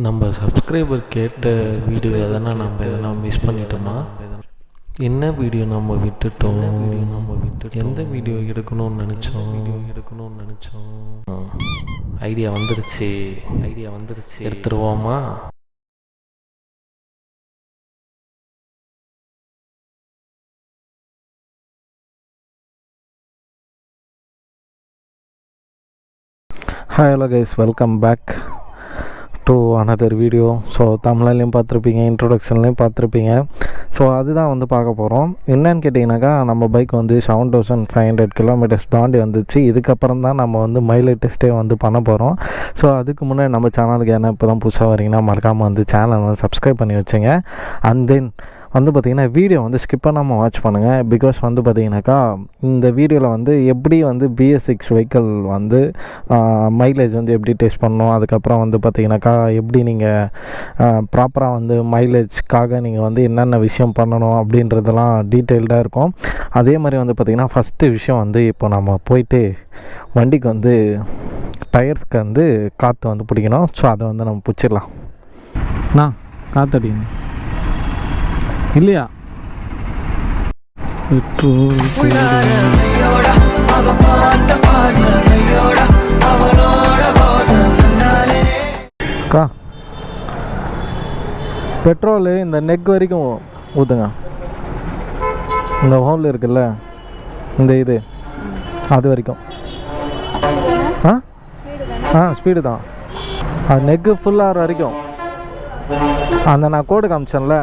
நம்ம சப்ஸ்கிரைபர் கேட்ட வீடியோ எதனா மிஸ் பண்ணிட்டோமா? என்ன வீடியோ நம்ம விட்டுட்டோம்? எந்த வீடியோ எடுக்கணும்னு நினச்சோம்? ஐடியா வந்துருச்சு எடுத்துருவோமா? Hi hello guys, welcome back to another video. So தமிழ்லையும் பார்த்துருப்பீங்க, இன்ட்ரொடக்ஷன்லேயும் பார்த்துருப்பீங்க. ஸோ அதுதான் வந்து பார்க்க போகிறோம். என்னன்னு கேட்டிங்கனாக்கா, நம்ம பைக் வந்து 7500 கிலோமீட்டர்ஸ் தாண்டி வந்துச்சு. இதுக்கப்புறம் தான் நம்ம வந்து மைலேஜ் டெஸ்ட்டே வந்து பண்ண போகிறோம். ஸோ அதுக்கு முன்னாடி நம்ம சேனலுக்கு என்ன இப்போ தான் புதுசாக வரீங்கன்னா மறக்காமல் வந்து சேனல் வந்து சப்ஸ்கிரைப் பண்ணி வச்சுங்க. அண்ட் தென் வந்து பார்த்திங்கன்னா வீடியோ வந்து ஸ்கிப் பண்ணாமல் வாட்ச் பண்ணுங்கள். பிகாஸ் வந்து பார்த்திங்கனாக்கா இந்த வீடியோவில் வந்து எப்படி வந்து BS6 வெஹிக்கிள் வந்து மைலேஜ் வந்து எப்படி டெஸ்ட் பண்ணணும், அதுக்கப்புறம் வந்து பார்த்திங்கனாக்கா எப்படி நீங்கள் ப்ராப்பராக வந்து மைலேஜ்க்காக நீங்கள் வந்து என்னென்ன விஷயம் பண்ணணும் அப்படின்றதெல்லாம் டீட்டெயில்டாக இருக்கும். அதே மாதிரி வந்து பார்த்திங்கன்னா ஃபஸ்ட்டு விஷயம் வந்து இப்போ நம்ம போயிட்டு வண்டிக்கு வந்து டயர்ஸ்க்கு வந்து காற்று வந்து பிடிக்கணும். ஸோ அதை வந்து நம்ம பிடிச்சிடலாம். காற்றடிக்கணும் இல்லையா? பெட்ரோல் பெட்ரோலு இந்த நெக் வரைக்கும் ஊற்றுங்க. இந்த ஹோல் இருக்குல்ல, இந்த இது அது வரைக்கும். ஸ்பீடு தான். அது நெக்கு ஃபுல்லாகிற வரைக்கும், அந்த நான் கோடு காமிச்சேன்ல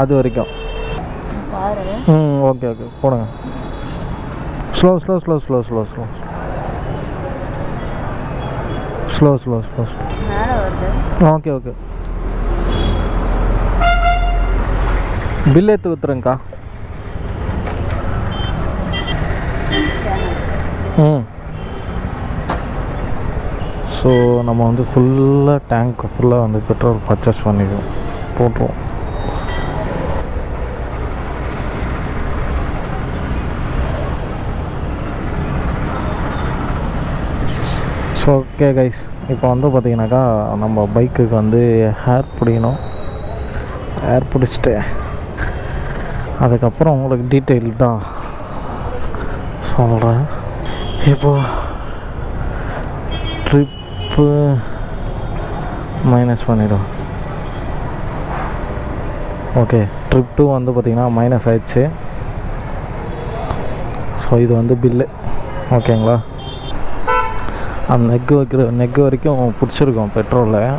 அது வரைக்கும். ஓகே போடுங்க. ஸ்லோ ஓகே பில் எடுத்து ஊற்றுறேங்க்கா. ஸோ நம்ம வந்து ஃபுல்லாக டேங்க் ஃபுல்லாக வந்து பெட்ரோல் பர்ச்சேஸ் பண்ணிடுவோம், போட்டுருவோம். ஸோ ஓகே கைஸ், இப்போ வந்து பார்த்திங்கனாக்கா நம்ம பைக்குக்கு வந்து ஹேர் பிடிக்கணும். ஹேர் பிடிச்சிட்டு அதுக்கப்புறம் உங்களுக்கு டீட்டெயில்டாக சொல்கிறேன். இப்போது ட்ரிப்பு மைனஸ் பண்ணிவிடும். ஓகே, ட்ரிப் 2 வந்து பார்த்திங்கன்னா மைனஸ் ஆயிடுச்சு. ஸோ இது வந்து பில்லு. ஓகேங்களா? அந்த நெக்கு வரைக்கும் பிடிச்சிருக்கோம் பெட்ரோலில்.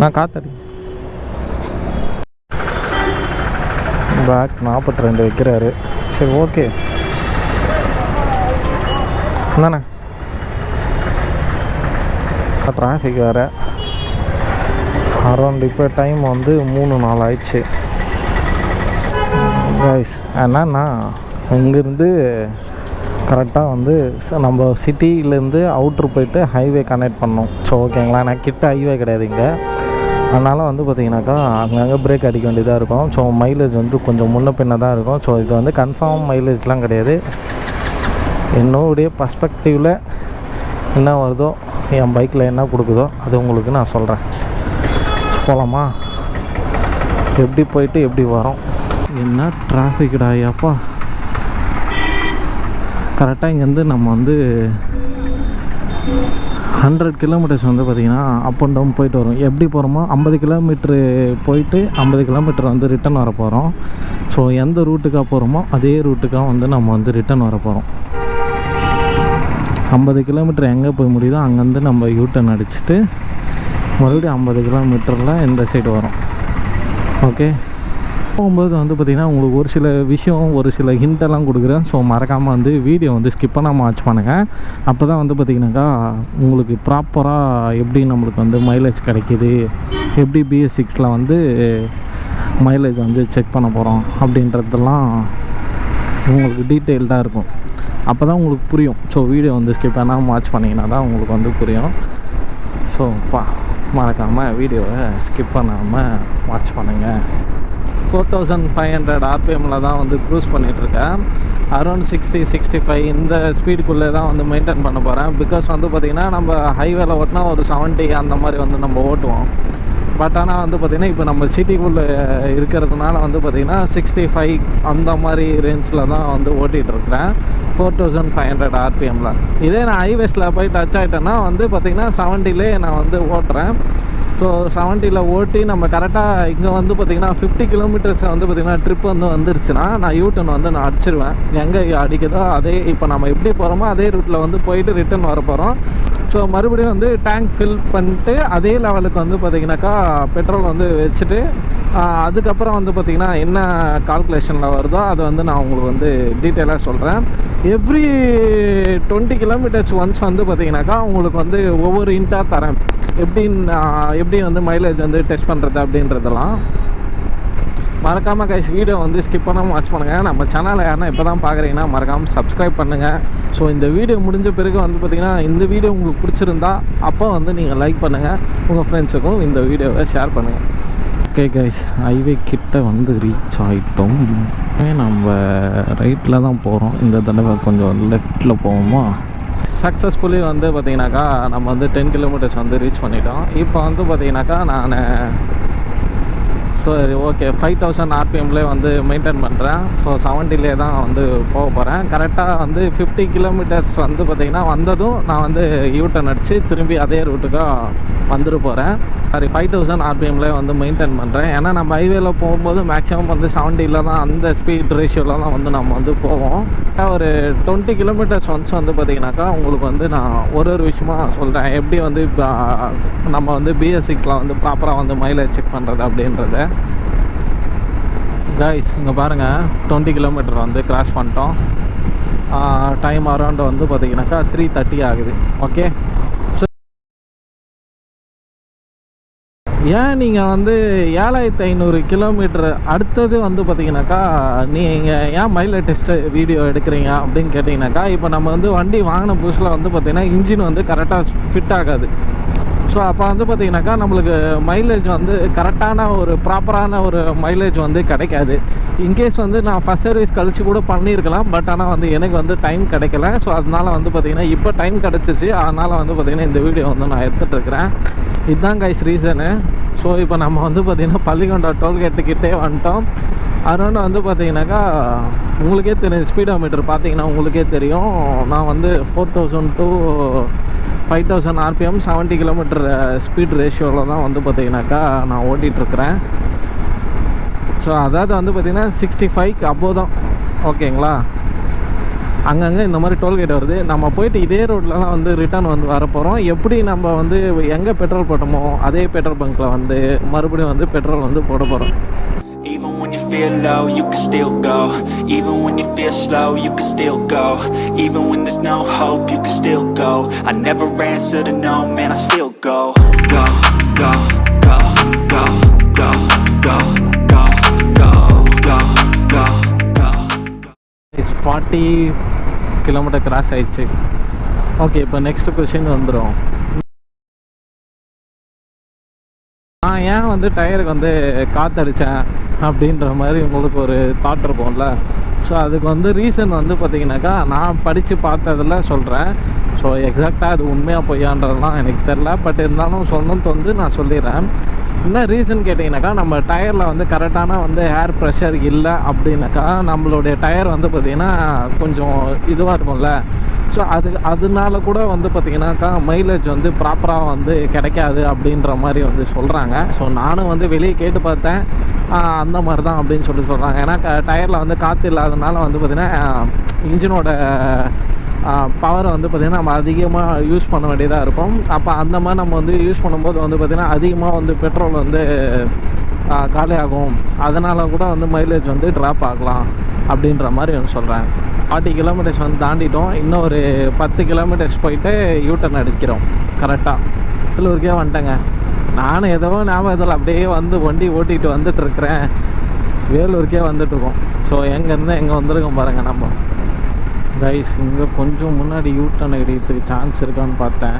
நான் காத்தடி பேக் 42 வைக்கிறாரு. சரி ஓகே தானே. டிராஃபிக் வேறு அரௌண்ட் இப்போ டைம் வந்து 3-4 ஆயிடுச்சு கைஸ். என்னன்னா இங்கேருந்து கரெக்டாக வந்து நம்ம சிட்டியிலேருந்து அவுட்ரு போயிட்டு ஹைவே கனெக்ட் பண்ணோம். ஸோ ஓகேங்களா, நான் கிட்ட ஹைவே கிடையாது இங்கே. அதனால் வந்து பார்த்திங்கனாக்கா அங்கங்கே பிரேக் அடிக்க வேண்டியதாக இருக்கும். ஸோ மைலேஜ் வந்து கொஞ்சம் முன்ன பின்ன தான் இருக்கும். ஸோ இது வந்து கன்ஃபார்ம் மைலேஜ்லாம் கிடையாது. என்னுடைய பர்ஸ்பெக்டிவில் என்ன வருதோ, என் பைக்கில் என்ன கொடுக்குதோ அது உங்களுக்கு நான் சொல்கிறேன். போகலாமா? எப்படி போயிட்டு எப்படி வரோம்? என்ன டிராஃபிக்டா ஐயாப்பா. கரெக்டாக இங்கேருந்து நம்ம வந்து 100 கிலோமீட்டர்ஸ் வந்து பார்த்திங்கன்னா அப் அண்ட் டவுன் போயிட்டு வரோம். எப்படி போகிறோமோ 50 கிலோமீட்ரு போயிட்டு 50 கிலோமீட்டர் வந்து ரிட்டன் வர போகிறோம். ஸோ எந்த ரூட்டுக்காக போகிறோமோ அதே ரூட்டுக்காக வந்து நம்ம வந்து ரிட்டன் வர போகிறோம். 50 கிலோமீட்டர் எங்கே போய் முடியுதோ அங்கேருந்து நம்ம யூட்டன் அடிச்சுட்டு மறுபடியும் 50 கிலோமீட்டரில் இந்த சைடு வரும். ஓகே, போகும்போது வந்து பார்த்திங்கன்னா உங்களுக்கு ஒரு சில விஷயம், ஒரு சில ஹிண்டெல்லாம் கொடுக்குறேன். ஸோ மறக்காமல் வந்து வீடியோ வந்து ஸ்கிப் பண்ணாமல் வாட்ச் பண்ணுங்கள். அப்போ தான் வந்து பார்த்திங்கனாக்கா உங்களுக்கு ப்ராப்பராக எப்படி நம்மளுக்கு வந்து மைலேஜ் கிடைக்கிது, எப்படி BS6 வந்து மைலேஜ் வந்து செக் பண்ண போகிறோம் அப்படின்றதெல்லாம் உங்களுக்கு டீட்டெயில்டாக இருக்கும். அப்போ தான் உங்களுக்கு புரியும். ஸோ வீடியோ வந்து ஸ்கிப் பண்ணாமல் வாட்ச் பண்ணிங்கன்னா தான் உங்களுக்கு வந்து புரியும். ஸோ மறக்காமல் வீடியோவை ஸ்கிப் பண்ணாமல் வாட்ச் பண்ணுங்கள். 4500 RPMல தான் வந்து க்ரூஸ் பண்ணிகிட்ருக்கேன். அரௌண்ட் 60-65 இந்த ஸ்பீடுக்குள்ளே தான் வந்து மெயின்டைன் பண்ண போகிறேன். பிகாஸ் வந்து பார்த்திங்கன்னா நம்ம ஹைவேல ஓட்டினா ஒரு 70 அந்த மாதிரி வந்து நம்ம ஓட்டுவோம். பட் ஆனால் வந்து பார்த்திங்கன்னா இப்போ நம்ம சிட்டிக்குள்ளே இருக்கிறதுனால வந்து பார்த்திங்கன்னா 65 அந்த மாதிரி ரேஞ்சில் தான் வந்து ஓட்டிகிட்ருக்கிறேன் 4500 RPMல. இதே நான் ஹைவேஸில் போய் டச் ஆகிட்டேன்னா வந்து பார்த்திங்கன்னா 70லே நான் வந்து ஓட்டுறேன். ஸோ 70ல் ஓட்டி நம்ம கரெக்டாக இங்கே வந்து பார்த்திங்கன்னா 50 கிலோமீட்டர்ஸ் வந்து பார்த்திங்கன்னா ட்ரிப் வந்து வந்துருச்சுன்னா நான் யூட்டன் வந்து நான் அடிச்சிருவேன். எங்கே அடிக்குதோ அதே இப்போ நம்ம எப்படி போகிறோமோ அதே ரூட்டில் வந்து போயிட்டு ரிட்டன் வர போகிறோம். ஸோ மறுபடியும் வந்து டேங்க் ஃபில் பண்ணிட்டு அதே லெவலுக்கு வந்து பார்த்திங்கனாக்கா பெட்ரோல் வந்து வச்சுட்டு அதுக்கப்புறம் வந்து பார்த்திங்கன்னா என்ன கால்குலேஷனில் வருதோ அதை வந்து நான் உங்களுக்கு வந்து டீட்டெயிலாக சொல்கிறேன். எவ்ரி 20 கிலோமீட்டர்ஸ் ஒன்ஸ் வந்து பார்த்திங்கனாக்கா உங்களுக்கு வந்து ஒவ்வொரு இன்ட்டாக தரேன். எப்படி வந்து மைலேஜ் வந்து டெஸ்ட் பண்ணுறது அப்படின்றதெல்லாம் மறக்காமல் கைஸ் வீடியோ வந்து ஸ்கிப் பண்ணாமல் வாட்ச் பண்ணுங்கள். நம்ம சேனலை யாருன்னா இப்போ தான் பார்க்குறீங்கன்னா மறக்காமல் சப்ஸ்கிரைப் பண்ணுங்கள். ஸோ இந்த வீடியோ முடிஞ்ச பிறகு வந்து பார்த்திங்கன்னா இந்த வீடியோ உங்களுக்கு பிடிச்சிருந்தா அப்போ வந்து நீங்கள் லைக் பண்ணுங்கள், உங்கள் ஃப்ரெண்ட்ஸுக்கும் இந்த வீடியோவை ஷேர் பண்ணுங்கள். ஓகே கைஸ், ஹைவே கிட்ட வந்து ரீச் ஆகிட்டோம். நம்ம ரைட்டில் தான் போகிறோம். இந்த தடவை கொஞ்சம் லெஃப்டில் போவோமா. சக்ஸஸ்ஃபுல்லி வந்து பார்த்திங்கனாக்கா நம்ம வந்து 10 கிலோமீட்டர்ஸ் வந்து ரீச் பண்ணிட்டோம். இப்போ வந்து பார்த்திங்கனாக்கா நான் சரி ஓகே 5000 RPMலேயே வந்து மெயின்டைன் பண்ணுறேன். ஸோ 70லே தான் வந்து போக போகிறேன். கரெக்டாக வந்து 50 கிலோமீட்டர்ஸ் வந்து பார்த்திங்கன்னா வந்ததும் நான் வந்து யூட்டன் அடித்து திரும்பி அதே ரூட்டுக்காக வந்துட்டு போகிறேன். சாரி 5000 RPMலேயே வந்து மெயின்டைன் பண்ணுறேன். ஏன்னா நம்ம ஹைவேல போகும்போது மேக்ஸிமம் வந்து 70ல் தான் அந்த ஸ்பீட் ரேஷியோவில் தான் வந்து நம்ம வந்து போவோம். ஒரு 20 கிலோமீட்டர்ஸ் ஒன்ஸ் வந்து பார்த்திங்கனாக்கா உங்களுக்கு வந்து நான் ஒரு விஷயமா சொல்கிறேன். எப்படி வந்து இப்போ நம்ம வந்து BS6ல் வந்து ப்ராப்பராக வந்து மைலேஜ் செக் பண்ணுறது அப்படின்றத. கைஸ் இங்கே பாருங்கள் 20 கிலோமீட்டர் வந்து கிராஸ் பண்ணிட்டோம். டைம் அரௌண்ட் வந்து பார்த்திங்கனாக்கா 3:30 ஆகுது. ஓகே, ஸோ ஏன் நீங்கள் வந்து 7500 கிலோமீட்டர் அடுத்தது வந்து பார்த்திங்கனாக்கா நீங்கள் ஏன் மைலேஜ் டெஸ்ட்டு வீடியோ எடுக்கிறீங்க அப்படின்னு கேட்டிங்கனாக்கா, இப்போ நம்ம வந்து வண்டி வாங்கின புதுசில் வந்து பார்த்திங்கன்னா இன்ஜின் வந்து கரெக்டாக ஃபிட் ஆகாது. ஸோ அப்போ வந்து பார்த்திங்கனாக்கா நம்மளுக்கு மைலேஜ் வந்து கரெக்டான ஒரு ப்ராப்பரான ஒரு மைலேஜ் வந்து கிடைக்காது. இன்கேஸ் வந்து நான் ஃபஸ்ட் சர்வீஸ் கழிச்சு கூட பண்ணியிருக்கலாம். பட் ஆனால் வந்து எனக்கு வந்து டைம் கிடைக்கல. ஸோ அதனால் வந்து பார்த்திங்கன்னா இப்போ டைம் கிடச்சிச்சு. அதனால் வந்து பார்த்திங்கன்னா இந்த வீடியோ வந்து நான் எடுத்துகிட்ருக்கிறேன். இதுதான் கைஸ் ரீசனு. ஸோ இப்போ நம்ம வந்து பார்த்திங்கன்னா பள்ளிக்கொண்டா டோல்கேட்டுக்கிட்டே வந்துட்டோம். அரௌண்ட் வந்து பார்த்திங்கனாக்கா உங்களுக்கே தெரியும், ஸ்பீடோமீட்டர் பார்த்திங்கன்னா உங்களுக்கே தெரியும். நான் வந்து 4000 to 5000 RPM 70 கிலோமீட்டர் ஸ்பீட் ரேஷியோவில் தான் வந்து பார்த்திங்கனாக்கா நான் ஓட்டிகிட்ருக்கிறேன். ஸோ அதாவது வந்து பார்த்திங்கன்னா 65 அபோவ் தான். ஓகேங்களா, அங்கங்கே இந்த மாதிரி டோல்கேட் வருது. நம்ம போயிட்டு இதே ரோட்டில் தான் வந்து ரிட்டர்ன் வந்து வரப்போகிறோம். எப்படி நம்ம வந்து எங்கே பெட்ரோல் போட்டோமோ அதே பெட்ரோல் பங்க்கில் வந்து மறுபடியும் வந்து பெட்ரோல் வந்து போட போகிறோம். Even when you feel low, you can still go. Even when you feel slow, you can still go. Even when there's no hope, you can still go. I never answer to no, man, I still go. Go, go, go, go, go, go, go, go, go, go, go. It's 40 kilometre cross ஆயிடுச்சு. Okay, இப்போ next question வந்துடும். நான் ஏன் வந்து டயருக்கு வந்து காற்றடித்தேன் அப்படின்ற மாதிரி உங்களுக்கு ஒரு தாட் இருக்கும்ல. ஸோ அதுக்கு வந்து ரீசன் வந்து பார்த்திங்கனாக்கா நான் படித்து பார்த்ததில் சொல்கிறேன். ஸோ எக்ஸாக்டாக அது உண்மையாக பொய்யான்றதுலாம் எனக்கு தெரில. பட் இருந்தாலும் சொல்லணும்னு வந்து நான் சொல்லிடுறேன். என்ன ரீசன் கேட்டிங்கனாக்கா, நம்ம டயரில் வந்து கரெக்டான வந்து ஏர் ப்ரெஷர் இல்லை அப்படின்னாக்கா நம்மளுடைய டயர் வந்து பார்த்திங்கன்னா கொஞ்சம் இதுவாக இருக்கும்ல. ஸோ அதனால கூட வந்து பார்த்திங்கனாக்கா மைலேஜ் வந்து ப்ராப்பராக வந்து கிடைக்காது அப்படின்ற மாதிரி வந்து சொல்கிறாங்க. ஸோ நானும் வந்து வெளியே கேட்டு பார்த்தேன், அந்த மாதிரி தான் அப்படின்னு சொல்கிறாங்க. ஏன்னா டயரில் வந்து காற்று இல்லாதனால வந்து பார்த்திங்கன்னா இன்ஜினோட பவரை வந்து பார்த்திங்கன்னா நம்ம அதிகமாக யூஸ் பண்ண வேண்டியதாக இருக்கும். அப்போ அந்த மாதிரி நம்ம வந்து யூஸ் பண்ணும்போது வந்து பார்த்திங்கன்னா அதிகமாக வந்து பெட்ரோல் வந்து காலியாகும். அதனால் கூட வந்து மைலேஜ் வந்து ட்ராப் ஆகலாம் அப்படின்ற மாதிரி வந்து சொல்கிறேன். 40 கிலோமீட்டர்ஸ் வந்து தாண்டிட்டோம். இன்னும் ஒரு 10 கிலோமீட்டர்ஸ் போயிட்டு யூட்டன் அடிக்கிறோம். கரெக்டாக வேலூருக்கே வந்துட்டேங்க. நானும் ஏதோ ஞாபகத்தில் அப்படியே வந்து வண்டி ஓட்டிகிட்டு வந்துட்டுருக்கிறேன். வேலூருக்கே வந்துட்டுருக்கோம். ஸோ எங்கேருந்து எங்கே வந்துருக்கோம் பாருங்கள். நம்ம கைஸ் இங்கே கொஞ்சம் முன்னாடி யூட்டன் அடிக்கிறதுக்கு சான்ஸ் இருக்கான்னு பார்த்தேன்.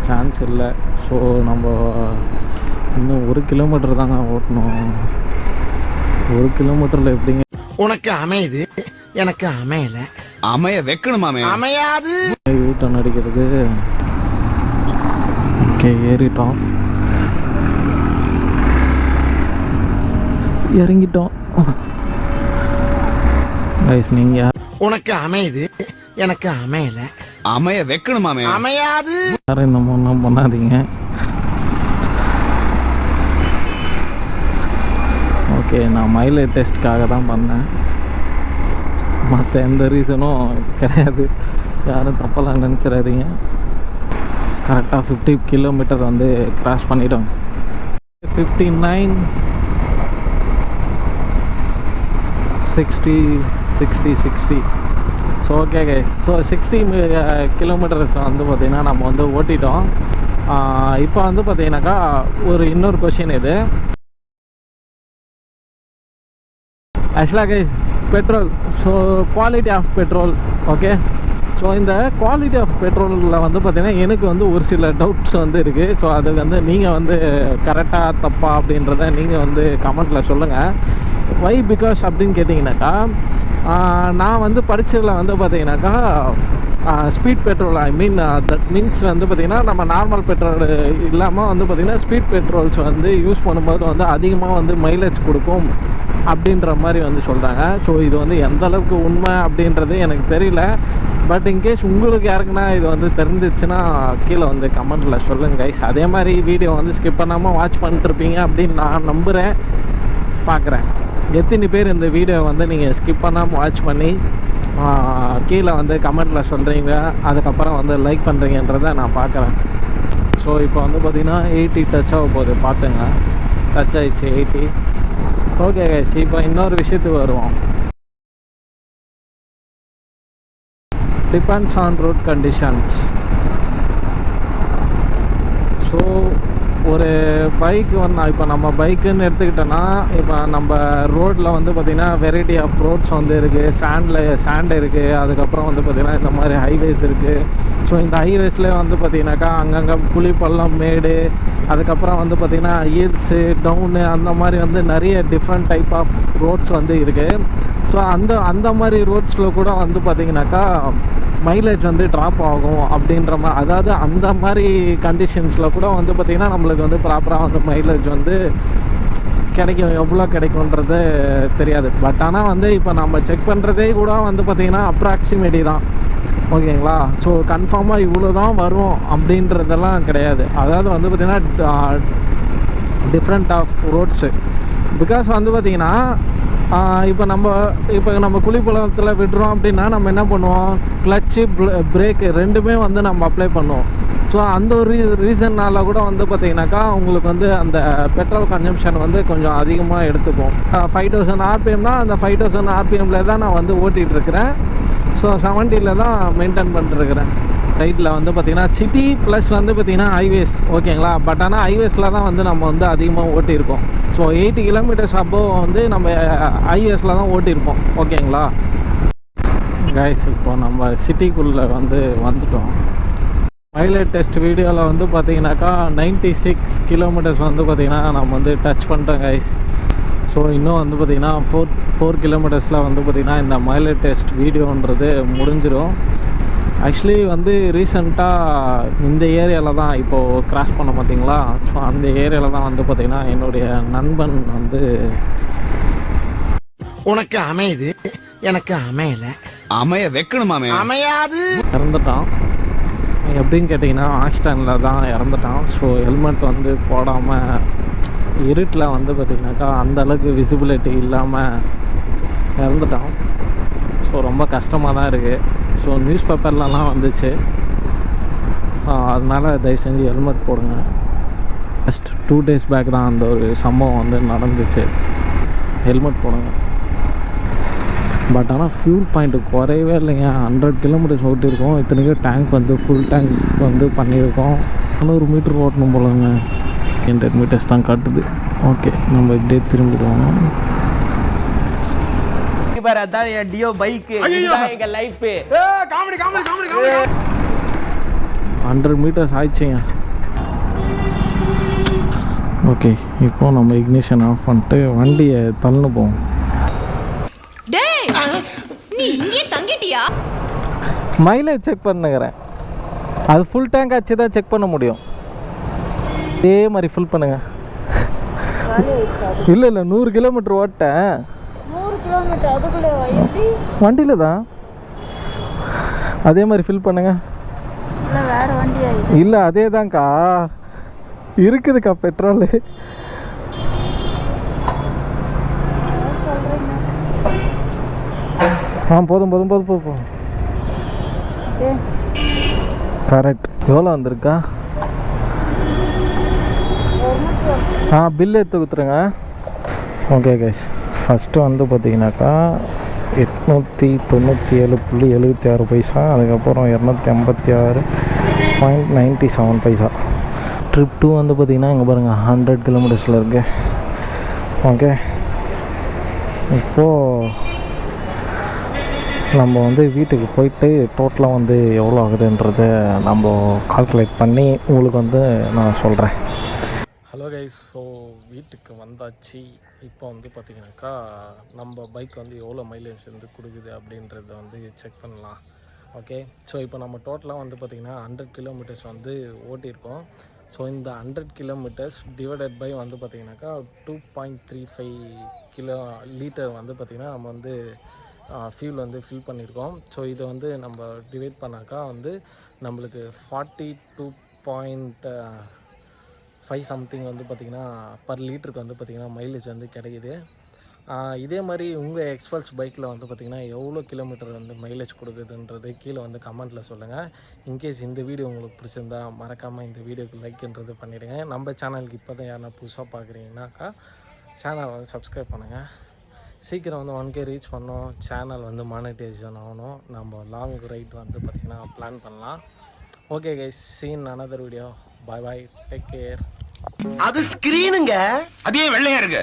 சான்ஸ் இல்லை. ஸோ நம்ம இன்னும் 1 கிலோமீட்டர் தாங்க ஓட்டணும். 1 கிலோமீட்டரில் எப்படிங்க உனக்கு அமையுது, எனக்கு அமையல. அமைய வைக்கணுமாமே. அமையாது. யூட்டன் அடிக்கிறது. ஓகே, ஏறிட்டோம், இறங்கிட்டோம். கைஸ், நீங்கள் உனக்கு அமையுது, எனக்கு அமையல. அமைய வைக்கணுமாமே. அமையாது. யாரும் இந்த ஒன்றும் பண்ணாதீங்க. ஓகே, நான் மைலேஜ் டெஸ்ட்டுக்காக தான் பண்ணேன், மற்ற எந்த ரீசனும் கிடையாது. யாரும் தப்பெல்லாம் நினச்சிடாதீங்க. கரெக்டாக 50 கிலோமீட்டர் வந்து கிராஸ் பண்ணிட்டோம். 59 60 60 60. So okay guys, so 60 kilometres வந்து பார்த்திங்கன்னா நம்ம வந்து ஓட்டிட்டோம். இப்போ வந்து பார்த்திங்கனாக்கா இன்னொரு கொஷின் இது. ஆக்சுவலாக guys, petrol, so quality of petrol. Okay, so இந்த குவாலிட்டி ஆஃப் பெட்ரோலில் வந்து பார்த்திங்கன்னா எனக்கு வந்து ஒரு சில டவுட்ஸ் வந்து இருக்குது. ஸோ அது வந்து நீங்கள் வந்து கரெக்டாக தப்பா அப்படின்றத நீங்கள் வந்து கமெண்ட்டில் சொல்லுங்கள். வை பிகாஸ் அப்படின்னு கேட்டிங்கனாக்கா, நான் வந்து படித்ததில் வந்து பார்த்திங்கனாக்கா speed petrol, I mean that means வந்து பார்த்திங்கன்னா நம்ம நார்மல் பெட்ரோல் இல்லாமல் வந்து பார்த்திங்கன்னா ஸ்பீட் பெட்ரோல்ஸ் வந்து யூஸ் பண்ணும்போது வந்து அதிகமாக வந்து மைலேஜ் கொடுக்கும் அப்படின்ற மாதிரி வந்து சொல்கிறாங்க. ஸோ இது வந்து எந்த அளவுக்கு உண்மை அப்படின்றது எனக்கு தெரியல. பட் இன்கேஸ் உங்களுக்கு யாருக்குன்னா இது வந்து தெரிஞ்சிச்சுன்னா கீழே வந்து கமெண்ட்டில் சொல்லுங்கள் கைஸ். அதே மாதிரி வீடியோ வந்து ஸ்கிப் பண்ணாமல் வாட்ச் பண்ணிட்டுருப்பீங்க அப்படின்னு நான் நம்புகிறேன். பார்க்குறேன் எத்தனை பேர் இந்த வீடியோ வந்து நீங்கள் ஸ்கிப் பண்ணாமல் வாட்ச் பண்ணி கீழே வந்து கமெண்ட்டில் சொல்கிறீங்க, அதுக்கப்புறம் வந்து லைக் பண்ணுறீங்கன்றதை நான் பார்க்குறேன். ஸோ இப்போ வந்து பார்த்திங்கன்னா 80 டச் ஆக போகுது, பார்த்துங்க. டச் ஆகிடுச்சு 80. ஓகே கைஸ், இப்போ இன்னொரு விஷயத்துக்கு வருவோம். Depends on road conditions. So ஒரு பைக் வந்து இப்போ நம்ம பைக்குன்னு எடுத்துக்கிட்டோன்னா, இப்போ நம்ம ரோட்டில் வந்து பார்த்திங்கன்னா வெரைட்டி ஆஃப் ரோட்ஸ் வந்து இருக்குது. சாண்ட் இருக்குது, அதுக்கப்புறம் வந்து பார்த்திங்கன்னா இந்த மாதிரி ஹைவேஸ் இருக்குது. ஸோ இந்த ஹைவேஸ்லேயே வந்து பார்த்திங்கனாக்கா அங்கங்கே குழி பள்ளம், மேடு, அதுக்கப்புறம் வந்து பார்த்திங்கன்னா ஹில்ஸு, டவுனு, அந்த மாதிரி வந்து நிறைய டிஃப்ரெண்ட் டைப் ஆஃப் ரோட்ஸ் வந்து இருக்குது. ஸோ அந்த மாதிரி ரோட்ஸில் கூட வந்து பார்த்திங்கனாக்கா மைலேஜ் வந்து ட்ராப் ஆகும் அப்படின்ற மாதிரி, அதாவது அந்த மாதிரி கண்டிஷன்ஸில் கூட வந்து பார்த்திங்கன்னா நம்மளுக்கு வந்து ப்ராப்பராக வந்து மைலேஜ் வந்து கிடைக்கும். எவ்வளோ கிடைக்கும்ன்றது தெரியாது. பட் ஆனால் வந்து இப்போ நம்ம செக் பண்ணுறதே கூட வந்து பார்த்திங்கன்னா அப்ராக்சிமேட்டி தான். ஓகேங்களா? ஸோ கன்ஃபார்மாக இவ்வளோ தான் வரும் அப்படின்றதெல்லாம் கிடையாது. அதாவது வந்து பார்த்திங்கன்னா டிஃப்ரெண்ட் ஆஃப் ரோட்ஸு. பிகாஸ் வந்து பார்த்திங்கன்னா இப்போ நம்ம குழிப்பள்ளத்தில் விடுறோம் அப்படின்னா நம்ம என்ன பண்ணுவோம், கிளச்சு, பிரேக்கு ரெண்டுமே வந்து நம்ம அப்ளை பண்ணுவோம். ஸோ அந்த ஒரு ரீசன்னால் கூட வந்து பார்த்திங்கனாக்கா உங்களுக்கு வந்து அந்த பெட்ரோல் கன்சம்ஷன் வந்து கொஞ்சம் அதிகமாக எடுத்துக்கும். 5000 ஆர்பிஎம்னா அந்த 5000 ஆர்பிஎம்மில் தான் நான் வந்து ஓட்டிகிட்ருக்கிறேன். ஸோ 70 தான் மெயின்டைன் பண்ணிட்டுருக்கிறேன். ரைட்டில் வந்து பார்த்திங்கன்னா சிட்டி ப்ளஸ் வந்து பார்த்திங்கன்னா ஹைவேஸ். ஓகேங்களா? பட் ஆனால் ஹைவேஸில் தான் வந்து நம்ம வந்து அதிகமாக ஓட்டியிருக்கோம். ஸோ 80 கிலோமீட்டர்ஸ் அபோவ் வந்து நம்ம ஹைவேஸில் தான் ஓட்டியிருப்போம். ஓகேங்களா கைஸ்? இப்போ நம்ம சிட்டிக்குள்ளே வந்து வந்துட்டோம். மைலேஜ் டெஸ்ட் வீடியோவில் வந்து பார்த்திங்கனாக்கா 96 கிலோமீட்டர்ஸ் வந்து பார்த்திங்கன்னா நம்ம வந்து டச் பண்ணிட்டோம் கைஸ். ஸோ இன்னும் வந்து பார்த்திங்கன்னா 4 கிலோமீட்டர்ஸில் வந்து பார்த்திங்கன்னா இந்த மைலேஜ் டெஸ்ட் வீடியோன்றது முடிஞ்சிடும். ஆக்சுவலி வந்து ரீசெண்டாக இந்த ஏரியாவில் தான் இப்போது கிராஸ் பண்ண பார்த்தீங்களா? ஸோ அந்த ஏரியாவில் தான் வந்து பார்த்திங்கன்னா என்னுடைய நண்பன் வந்து உனக்கு அமையுது, எனக்கு அமையல. அமைய வைக்கணுமாமே. அமையாது. இறந்துட்டான். எப்படின்னு கேட்டிங்கன்னா ஆக்சிடெண்ட்டில் தான் இறந்துட்டான். ஸோ ஹெல்மெட் வந்து போடாமல் இருட்டில் வந்து பார்த்திங்கனாக்கா அந்தளவுக்கு விசிபிலிட்டி இல்லாமல் இறந்துட்டான். ஸோ ரொம்ப கஷ்டமாக தான் இருக்குது. ஸோ நியூஸ் பேப்பர்லலாம் வந்துச்சு. அதனால் தயவு செஞ்சு ஹெல்மெட் போடுங்க. ஜஸ்ட் 2 days பேக் தான் அந்த ஒரு சம்பவம் வந்து நடந்துச்சு. ஹெல்மெட் போடுங்க. பட் ஆனால் ஃபியூல் பாயிண்ட்டு குறையவே இல்லைங்க. 100 கிலோமீட்டர்ஸ் ஓட்டியிருக்கோம். இத்தனைக்கும் டேங்க் வந்து ஃபுல் டேங்க் வந்து பண்ணியிருக்கோம். 100 மீட்டர் ஓட்டணும் போலங்க. 100 மீட்டர்ஸ் தான் காட்டுது. ஓகே, நம்ம இப்படியே திரும்பிடுவோம். அதான் என் டியோ பைக், இதுதான் எங்க life. Comedy comedy comedy comedy. 100 meters ஆயிடுச்சுங்க. ஓகே, இப்போ நம்ம இக்னிஷன் ஆஃப் பண்ணிட்டு வண்டியை தள்ளுன்னு போவோம். டேய் நீ இங்கே தங்கிட்டியா? Mileage check பண்ணுங்கிறேன். அது ஃபுல் டேங்க் ஆச்சு தான் செக் பண்ண முடியும். இதே மாதிரி ஃபில் பண்ணுங்க. இல்லை 100 கிலோமீட்டர் ஓட்டேன். 100 கிலோமீட்டர் அதுக்குள்ளே எப்படி? வண்டியில் தான் அதே மாதிரி ஃபில் பண்ணுங்க. இல்லை வேறு வண்டியா? இல்லை அதே தான்க்கா இருக்குதுக்கா பெட்ரோலு. போதும் போதும் போதும் போதும் போதும். கரெக்ட். எவ்வளோ வந்திருக்கா? பில்லு எடுத்து கொடுத்துருங்க. ஓகே கைஸ், ஃபஸ்ட்டு வந்து பார்த்தீங்கன்னாக்கா 897.76 பைசா, அதுக்கப்புறம் 256.97 பைசா. ட்ரிப் 2 வந்து பார்த்திங்கன்னா இங்கே பாருங்கள் 100 கிலோமீட்டர்ஸில் இருக்கு. ஓகே, இப்போது நம்ம வந்து வீட்டுக்கு போயிட்டு டோட்டலாக வந்து எவ்வளோ ஆகுதுன்றதை நம்ம கால்குலேட் பண்ணி உங்களுக்கு வந்து நான் சொல்கிறேன். ஹலோ கைஸ், ஸோ வீட்டுக்கு வந்தாச்சு. இப்போ வந்து பார்த்திங்கனாக்கா நம்ம பைக் வந்து எவ்வளோ மைலேஜ் வந்து கொடுக்குது அப்படின்றத வந்து செக் பண்ணலாம். ஓகே, ஸோ இப்போ நம்ம டோட்டலாக வந்து பார்த்திங்கன்னா 100 கிலோமீட்டர்ஸ் வந்து ஓட்டியிருக்கோம். ஸோ இந்த 100 கிலோமீட்டர்ஸ் டிவைடட் பை வந்து பார்த்திங்கனாக்கா 2.35 லிட்டர் வந்து பார்த்திங்கன்னா நம்ம வந்து ஃபியூல் வந்து ஃபில் பண்ணியிருக்கோம். ஸோ இதை வந்து நம்ம டிவைட் பண்ணாக்கா வந்து நம்மளுக்கு 42.5 சம்திங் வந்து பார்த்திங்கன்னா பர் லிட்டருக்கு வந்து பார்த்திங்கன்னா மைலேஜ் வந்து கிடைக்குது. இதே மாதிரி உங்கள் எக்ஸ்பல்ஸ் பைக்கில் வந்து பார்த்திங்கன்னா எவ்வளோ கிலோமீட்டர் வந்து மைலேஜ் கொடுக்குதுன்றது கீழே வந்து கமெண்ட்டில் சொல்லுங்கள். இன்கேஸ் இந்த வீடியோ உங்களுக்கு பிடிச்சிருந்தா மறக்காமல் இந்த வீடியோக்கு லைக்ன்றது பண்ணிவிடுங்க. நம்ம சேனலுக்கு இப்போ தான் யாரா புதுசாக பார்க்குறீங்கன்னாக்கா சேனலை வந்து சப்ஸ்கிரைப் பண்ணுங்கள். சீக்கிரம் வந்து 1K ரீச் பண்ணோம், சேனல் வந்து மானிட்டைசேஷன் ஆகணும். நம்ம லாங் ரைட் வந்து பார்த்திங்கன்னா பிளான் பண்ணலாம். Okay guys, seen another video. Bye bye, take care. அது ஸ்கிரீனுங்க. அதே வெள்ளையா இருக்கு.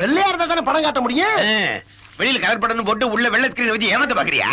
வெள்ளையா இருந்தா தானே படம் காட்ட முடியும். வெளியில கலர் படம் போட்டு உள்ள வெள்ளை ஸ்கிரீன் வச்சு ஏமாத்த பாக்குறியா?